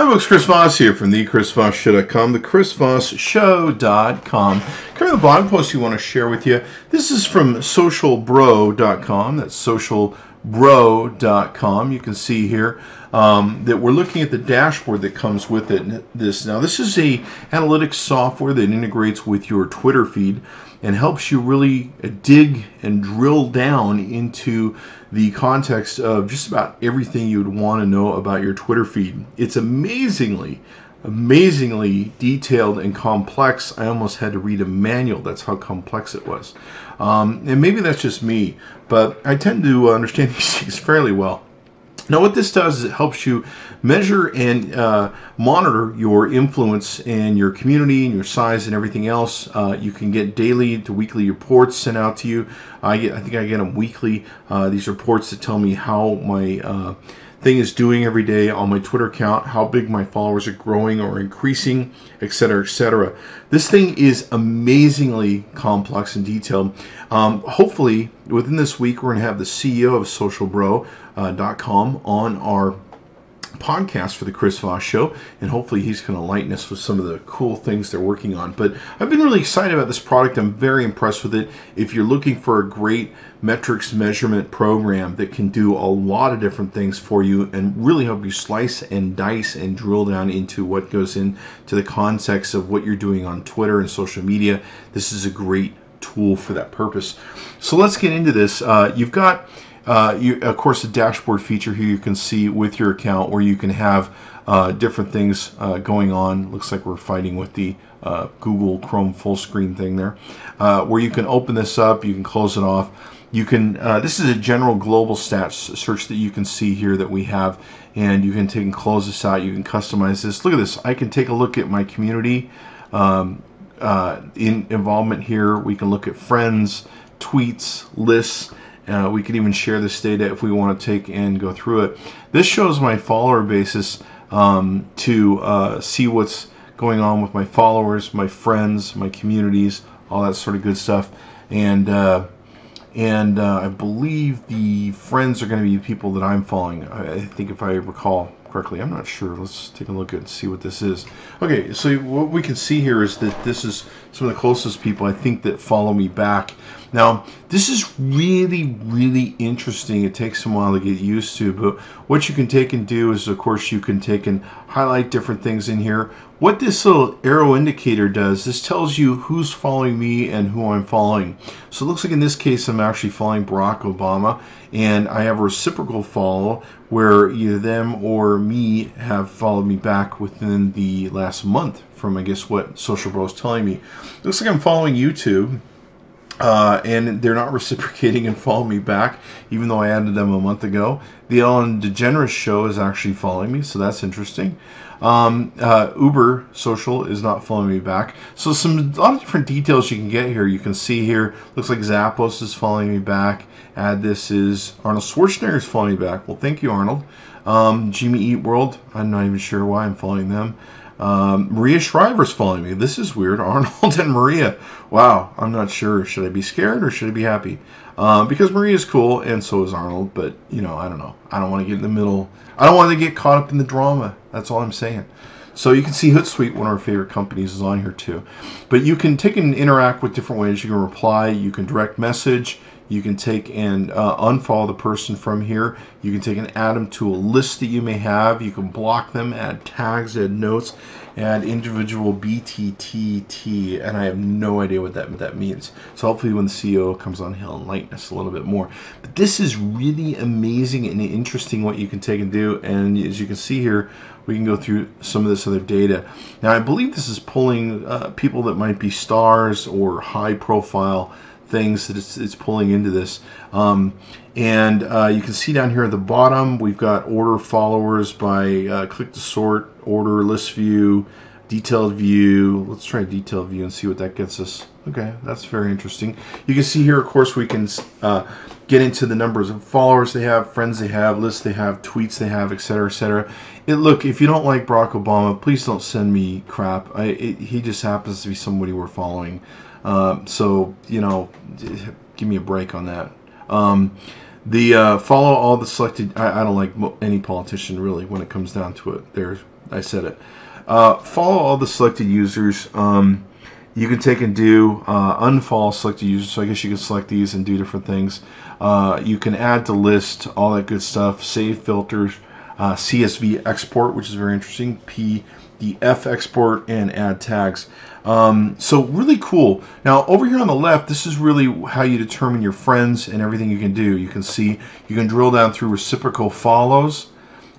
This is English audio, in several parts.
Hi folks, Chris Voss here from thechrisvossshow.com, thechrisvossshow.com. Current blog post you want to share with you. This is from SocialBro.com. That's SocialBro.com. You can see here that we're looking at the dashboard that comes with it. Now, this is a analytics software that integrates with your Twitter feed and helps you really dig and drill down into the context of just about everything you would want to know about your Twitter feed. It's amazingly detailed and complex. I almost had to read a manual. That's how complex it was. And maybe that's just me, but I tend to understand these things fairly well. Now, what this does is it helps you measure and monitor your influence in your community and your size and everything else. You can get daily to weekly reports sent out to you. I think I get them weekly. These reports that tell me how my thing is doing every day on my Twitter account, how big my followers are growing or increasing, etc., etc. This thing is amazingly complex and detailed. Hopefully, within this week, we're going to have the CEO of SocialBro.com on our podcast for the Chris Voss Show, and hopefully he's going to enlighten us with some of the cool things they're working on. But I've been really excited about this product. I'm very impressed with it. If you're looking for a great metrics measurement program that can do a lot of different things for you and really help you slice and dice and drill down into what goes into the context of what you're doing on Twitter and social media, this is a great tool for that purpose. So let's get into this. You've got of course, a dashboard feature here you can see with your account where you can have different things going on. Looks like we're fighting with the Google Chrome full screen thing there, where you can open this up, you can close it off. You can. This is a general global stats search that you can see here that we have, and you can take and close this out. You can customize this. Look at this. I can take a look at my community involvement here. We can look at friends, tweets, lists. We can even share this data if we want to take and go through it. This shows my follower basis to see what's going on with my followers, my friends, my communities, all that sort of good stuff. And I believe the friends are going to be people that I'm following. I think if I recall correctly. I'm not sure. Let's take a look and see what this is. Okay, so what we can see here is that this is some of the closest people I think that follow me back. Now, this is really interesting. It takes a while to get used to, but what you can take and do is, of course, you can take and highlight different things in here. What this little arrow indicator does, this tells you who's following me and who I'm following. So it looks like in this case I'm actually following Barack Obama, and I have a reciprocal follow where either them or me have followed me back within the last month from, I guess, what SocialBro is telling me. It looks like I'm following YouTube. And they're not reciprocating and following me back, even though I added them a month ago. The Ellen DeGeneres Show is actually following me, so that's interesting. Uber Social is not following me back. So a lot of different details you can get here. You can see here, looks like Zappos is following me back. Add this is Arnold Schwarzenegger is following me back. Well, thank you, Arnold. Jimmy Eat World, I'm not even sure why I'm following them. Maria Shriver's following me. This is weird. Arnold and Maria. Wow, I'm not sure. Should I be scared or should I be happy? Because Maria's cool and so is Arnold, but I don't know. I don't want to get in the middle. I don't want to get caught up in the drama. That's all I'm saying. So you can see Hootsuite, one of our favorite companies, is on here too. But you can take and interact with different ways. You can reply, you can direct message, you can take and unfollow the person from here. You can take and add them to a list that you may have. You can block them, add tags, add notes, add individual BTTT, and I have no idea what that means. So hopefully when the CEO comes on, he'll enlighten us a little bit more. But this is really amazing and interesting what you can take and do. And as you can see here, we can go through some of this other data. Now, I believe this is pulling people that might be stars or high-profile things that it's pulling into this. You can see down here at the bottom, we've got order followers by click to sort, order, list view, detailed view. Let's try detailed view and see what that gets us. Okay, that's very interesting. You can see here, of course, we can get into the numbers of followers they have, friends they have, lists they have, tweets they have, etc., etc. Look, if you don't like Barack Obama, please don't send me crap. He just happens to be somebody we're following. So, give me a break on that. Follow all the selected. I don't like any politician really when it comes down to it. They're I said it. Follow all the selected users. You can take and do unfollow selected users. So I guess you can select these and do different things. You can add to list, all that good stuff. Save filters, CSV export, which is very interesting. PDF export, and add tags. So really cool. Now over here on the left, this is really how you determine your friends and everything you can do. You can see, you can drill down through reciprocal follows.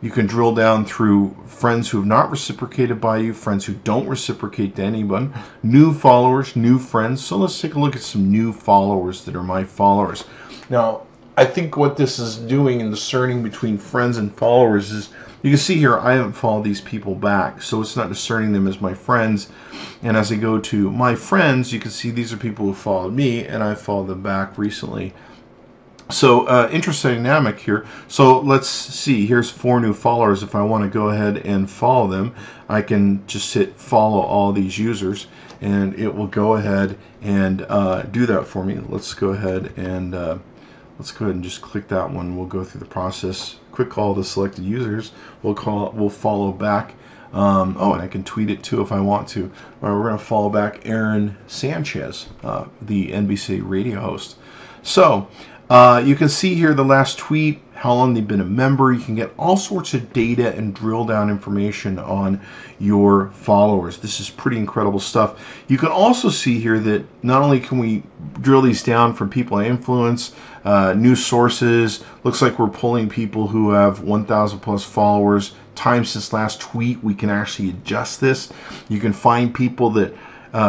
You can drill down through friends who have not reciprocated by you, friends who don't reciprocate to anyone, new followers, new friends. So let's take a look at some new followers that are my followers. Now, I think what this is doing in discerning between friends and followers is, you can see here, I haven't followed these people back, so it's not discerning them as my friends. And as I go to my friends, you can see these are people who followed me, and I followed them back recently. So interesting dynamic here. So let's see, here's 4 new followers. If I want to go ahead and follow them, I can just hit follow all these users, and it will go ahead and do that for me. Let's go ahead and just click that one. We'll go through the process. Click all the selected users. We'll follow back. Oh, and I can tweet it too if I want to. We're going to follow back Aaron Sanchez, the NBC radio host. So you can see here the last tweet, how long they've been a member. You can get all sorts of data and drill down information on your followers. This is pretty incredible stuff. You can also see here that not only can we drill these down from people I influence, news sources. Looks like we're pulling people who have 1,000 plus followers. Time since last tweet, we can actually adjust this. You can find people that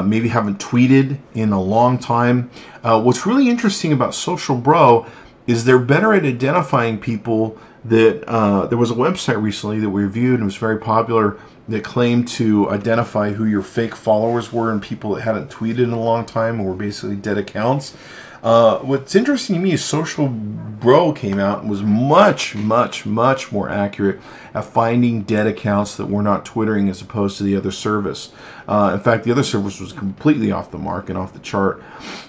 maybe haven't tweeted in a long time. What's really interesting about SocialBro is they're better at identifying people that there was a website recently that we reviewed and was very popular that claimed to identify who your fake followers were and people that hadn't tweeted in a long time and were basically dead accounts. What's interesting to me is SocialBro came out and was much more accurate at finding dead accounts that were not twittering as opposed to the other service. In fact, the other service was completely off the mark and off the chart.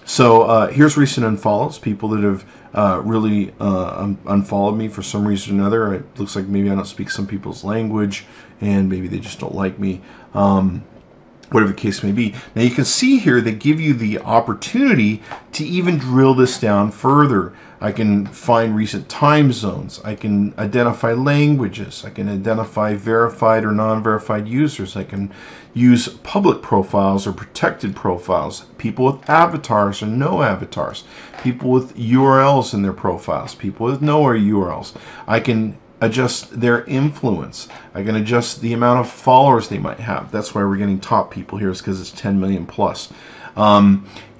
So here's recent unfollows, people that have really unfollowed me for some reason or another. It looks like maybe I don't speak some people's language and maybe they just don't like me. Whatever the case may be. Now you can see here they give you the opportunity to even drill this down further. I can find recent time zones. I can identify languages. I can identify verified or non-verified users. I can use public profiles or protected profiles. People with avatars or no avatars. People with URLs in their profiles. People with no URLs. I can adjust their influence. I can adjust the amount of followers they might have. That's why we're getting top people here, is because it's 10 million plus.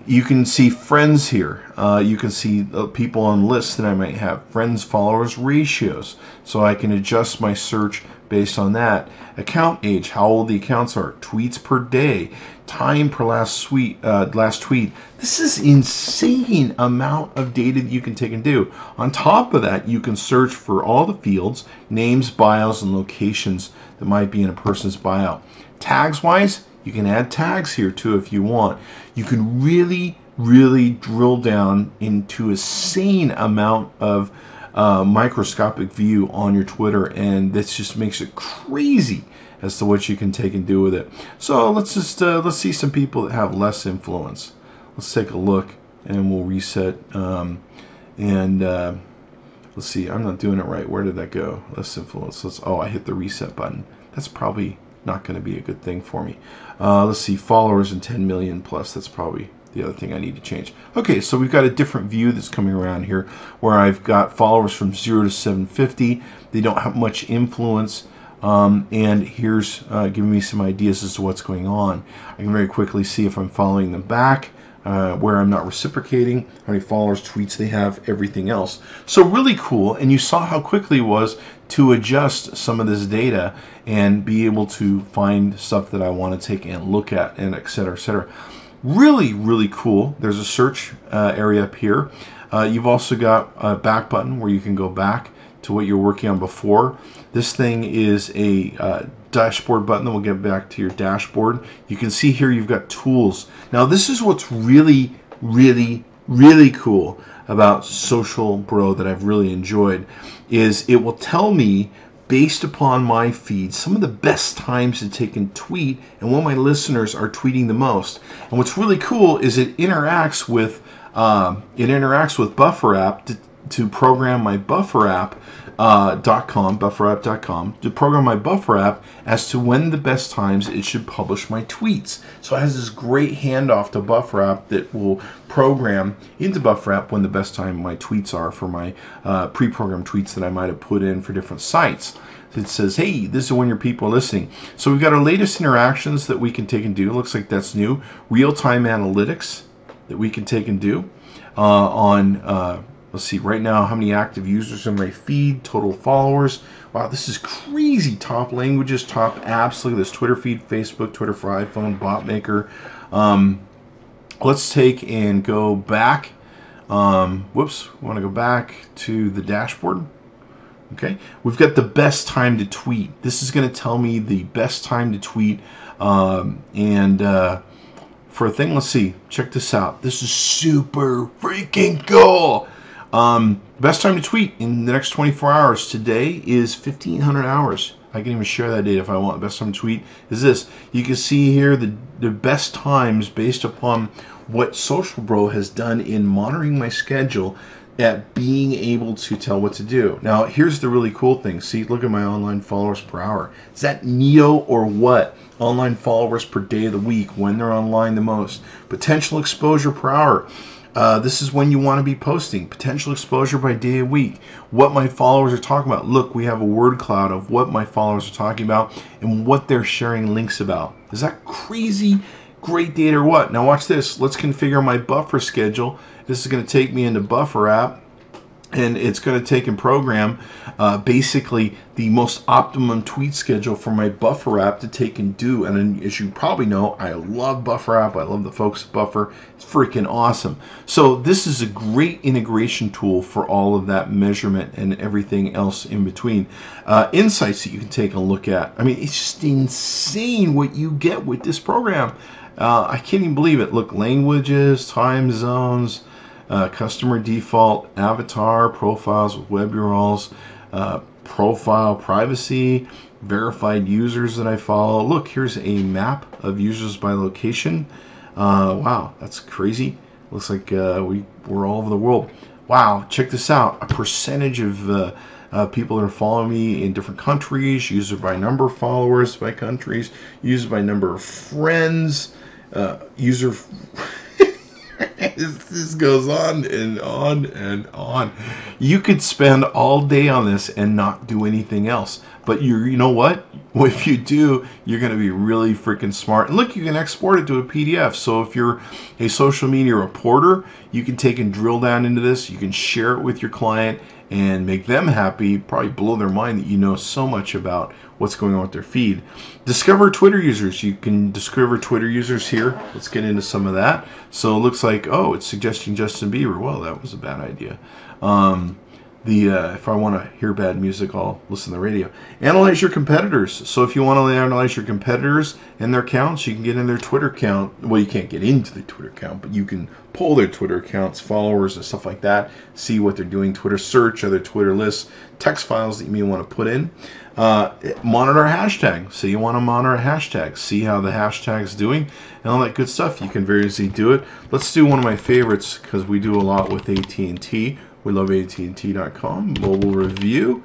You can see friends here. You can see people on lists that I might have. Friends, followers, ratios. So I can adjust my search based on that. Account age, how old the accounts are. Tweets per day. Time per last tweet. This is insane amount of data that you can take and do. On top of that, you can search for all the fields, names, bios, and locations that might be in a person's bio. Tags wise, you can add tags here too if you want. You can really drill down into a insane amount of microscopic view on your Twitter, and this just makes it crazy as to what you can take and do with it. So let's let's see some people that have less influence. Let's take a look, and we'll reset. Let's see. I'm not doing it right. Where did that go? Less influence. Oh, I hit the reset button. That's probably not going to be a good thing for me. Let's see. Followers and 10 million plus. That's probably the other thing I need to change. Okay, so we've got a different view that's coming around here where I've got followers from 0 to 750. They don't have much influence. And here's giving me some ideas as to what's going on. I can very quickly see if I'm following them back, where I'm not reciprocating, how many followers, tweets they have, everything else. So really cool, and you saw how quickly it was to adjust some of this data and be able to find stuff that I want to take and look at, and et cetera, et cetera. Really cool. There's a search area up here. You've also got a back button where you can go back to what you're working on before. This thing is a dashboard button that will get back to your dashboard. You can see here you've got tools. Now this is what's really cool about SocialBro that I've really enjoyed, is it will tell me based upon my feed, some of the best times to take and tweet, and when my listeners are tweeting the most. And what's really cool is it interacts with Buffer App to program my Buffer App. Buffer.com to program my Buffer app as to when the best times it should publish my tweets. So it has this great handoff to Buffer app that will program into Buffer app when the best time my tweets are for my pre-programmed tweets that I might have put in for different sites. It says, hey, this is when your people are listening. So we've got our latest interactions that we can take and do. It looks like that's new. Real-time analytics that we can take and do let's see, right now, how many active users in my feed, total followers. Wow, this is crazy. Top languages, top apps. Look at this Twitter feed, Facebook, Twitter for iPhone, Bot Maker. Let's take and go back. We want to go back to the dashboard. Okay, we've got the best time to tweet. This is going to tell me the best time to tweet. For a thing, let's see, check this out. This is super freaking cool. Best time to tweet in the next 24 hours today is 1,500 hours. I can even share that data if I want. Best time to tweet is this. You can see here the best times based upon what SocialBro has done in monitoring my schedule at being able to tell what to do. Now, here's the really cool thing. See, look at my online followers per hour. Is that Neo or what? Online followers per day of the week, when they're online the most. Potential exposure per hour. This is when you want to be posting. Potential exposure by day of week. What my followers are talking about. Look, we have a word cloud of what my followers are talking about and what they're sharing links about. Is that crazy great data or what? Now watch this. Let's configure my buffer schedule. This is going to take me into Buffer app. And it's going to take and program basically the most optimum tweet schedule for my Buffer app to take and do. And then, as you probably know, I love Buffer app. I love the folks at Buffer. It's freaking awesome. So this is a great integration tool for all of that measurement and everything else in between. Insights that you can take a look at. I mean, it's just insane what you get with this program. I can't even believe it. Look, languages, time zones, customer default, avatar, profiles with web URLs, profile privacy, verified users that I follow. Look, here's a map of users by location. Wow, that's crazy. Looks like we're all over the world. Wow, check this out. A percentage of people that are following me in different countries, user by number of followers by countries, user by number of friends, user... This goes on and on and on. You could spend all day on this and not do anything else. But you know what? If you do, you're going to be really freaking smart. And look, you can export it to a PDF. So if you're a social media reporter, you can take and drill down into this. You can share it with your client and make them happy, probably blow their mind that you know so much about what's going on with their feed. Discover Twitter users. You can discover Twitter users here. Let's get into some of that. So it looks like, oh, it's suggesting Justin Bieber. Well, that was a bad idea. If I want to hear bad music, I'll listen to the radio. Analyze your competitors. So if you want to analyze your competitors and their accounts, you can get in their Twitter account. Well, you can't get into the Twitter account, but you can pull their Twitter accounts, followers, and stuff like that. See what they're doing. Twitter search, other Twitter lists, text files that you may want to put in. Monitor hashtags. So you want to monitor hashtags. See how the hashtag's doing and all that good stuff. You can very easily do it. Let's do one of my favorites because we do a lot with AT&T. We love AT&T.com, mobile review.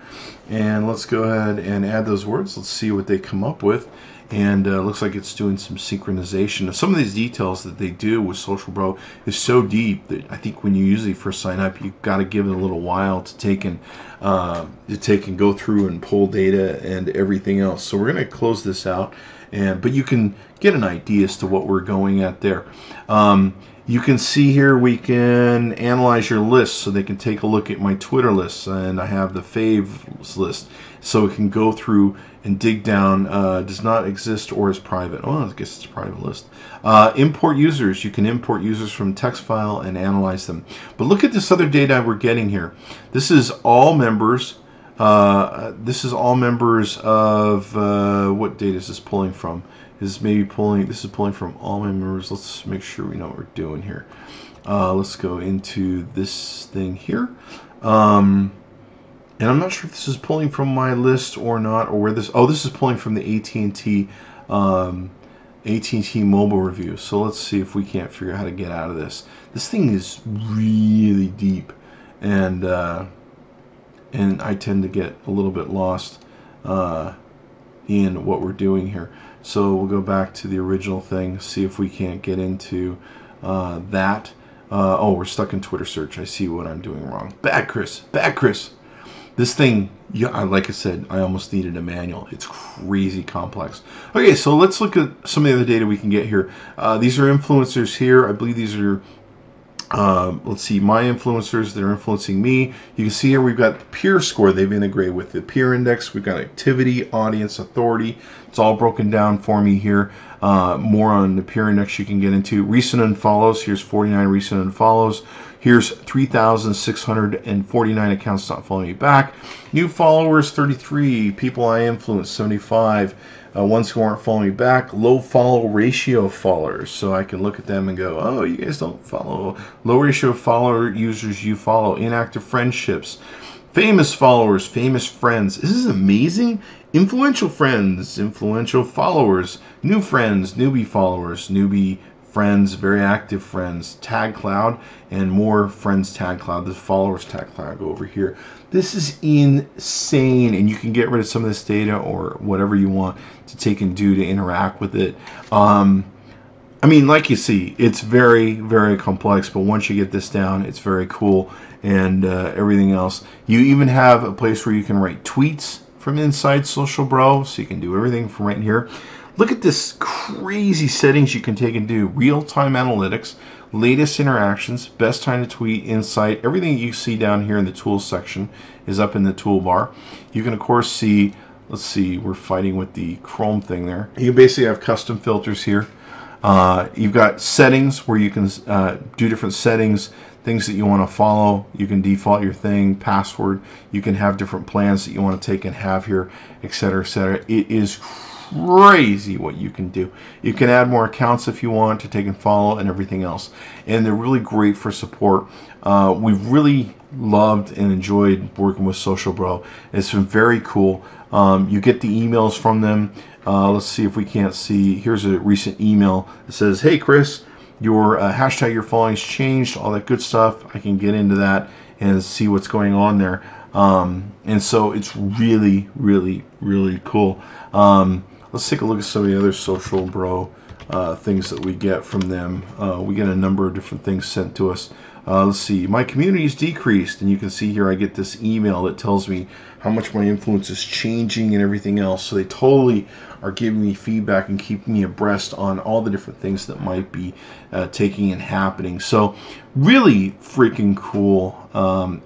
And let's go ahead and add those words. Let's see what they come up with. And looks like it's doing some synchronization. Some of these details that they do with SocialBro is so deep that I think when you usually first sign up, you've got to give it a little while to take and go through and pull data and everything else. So we're going to close this out, but you can get an idea as to what we're going at there. You can see here we can analyze your list, so they can take a look at my Twitter lists, and I have the faves list, so it can go through and dig down. Does not exist or is private. Oh, I guess it's a private list. Import users. You can import users from text file and analyze them. But look at this other data we're getting here. This is all members. This is all members of what data is this pulling from? This is pulling from all my members. Let's make sure we know what we're doing here. Let's go into this thing here. And I'm not sure if this is pulling from my list or not, or where this. Oh, this is pulling from the AT&T mobile review. So let's see if we can't figure out how to get out of this. This thing is really deep, and I tend to get a little bit lost in what we're doing here. So we'll go back to the original thing, see if we can't get into that. Oh, we're stuck in Twitter search. I see what I'm doing wrong. Bad Chris. Bad Chris. This thing, yeah, like I said, I almost needed a manual. It's crazy complex. Okay, so let's look at some of the other data we can get here. These are influencers here. I believe these are, let's see, my influencers that are influencing me. You can see here we've got the peer score they've integrated with the peer index. We've got activity, audience, authority. It's all broken down for me here. More on the peer index you can get into. Recent unfollows. Here's 49 recent unfollows. Here's 3,649 accounts not following me back. New followers, 33. People I influenced, 75. Ones who aren't following me back. Low follow ratio followers. So I can look at them and go, oh, you guys don't follow. Low ratio follower users you follow. Inactive friendships. Famous followers, famous friends. This is amazing. Influential friends, influential followers. New friends, newbie followers, newbie friends, very active friends, tag cloud, and more friends tag cloud. The followers tag cloud go over here. This is insane, and you can get rid of some of this data or whatever you want to take and do to interact with it. I mean, like you see, it's very, very complex, but once you get this down, it's very cool, and everything else. You even have a place where you can write tweets from inside SocialBro, so you can do everything from right here. Look at this crazy settings you can take and do. Real-time analytics, latest interactions, best time to tweet, insight. Everything you see down here in the tools section is up in the toolbar. You can, of course, see, let's see, we're fighting with the Chrome thing there. You basically have custom filters here. You've got settings where you can do different settings, things that you want to follow. You can default your thing, password. You can have different plans that you want to take and have here, etc., etc. It is crazy what you can do. You can add more accounts if you want to take and follow and everything else. And they're really great for support. We've really loved and enjoyed working with SocialBro. It's been very cool. You get the emails from them. Let's see if we can't see. Here's a recent email that says, hey Chris, your hashtag you're following has changed, all that good stuff. I can get into that and see what's going on there. And so it's really, really, really cool. Let's take a look at some of the other SocialBro things that we get from them. We get a number of different things sent to us. Let's see, my community's decreased, and you can see here I get this email that tells me how much my influence is changing and everything else. So they totally are giving me feedback and keeping me abreast on all the different things that might be taking and happening. So really freaking cool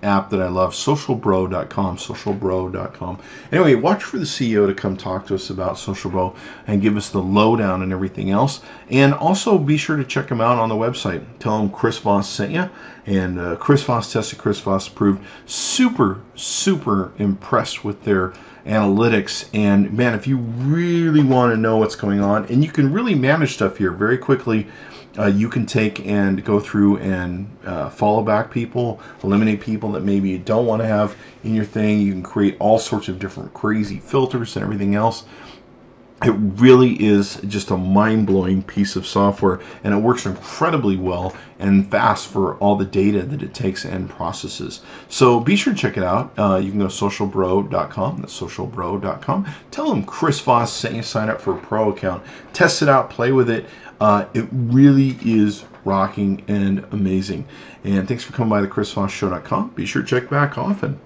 app that I love, socialbro.com, socialbro.com. Anyway, watch for the CEO to come talk to us about SocialBro and give us the lowdown and everything else. And also be sure to check him out on the website. Tell him Chris Voss sent you. And Chris Voss tested, Chris Voss approved. Super, super impressed with their analytics. And man, if you really want to know what's going on, and you can really manage stuff here very quickly. You can take and go through and follow back people, eliminate people that maybe you don't want to have in your thing. You can create all sorts of different crazy filters and everything else. It really is just a mind-blowing piece of software, and it works incredibly well and fast for all the data that it takes and processes. So be sure to check it out. You can go to socialbro.com. That's socialbro.com. Tell them Chris Voss sent you sign up for a pro account. Test it out. Play with it. It really is rocking and amazing. And thanks for coming by the chrisvossshow.com. Be sure to check back often.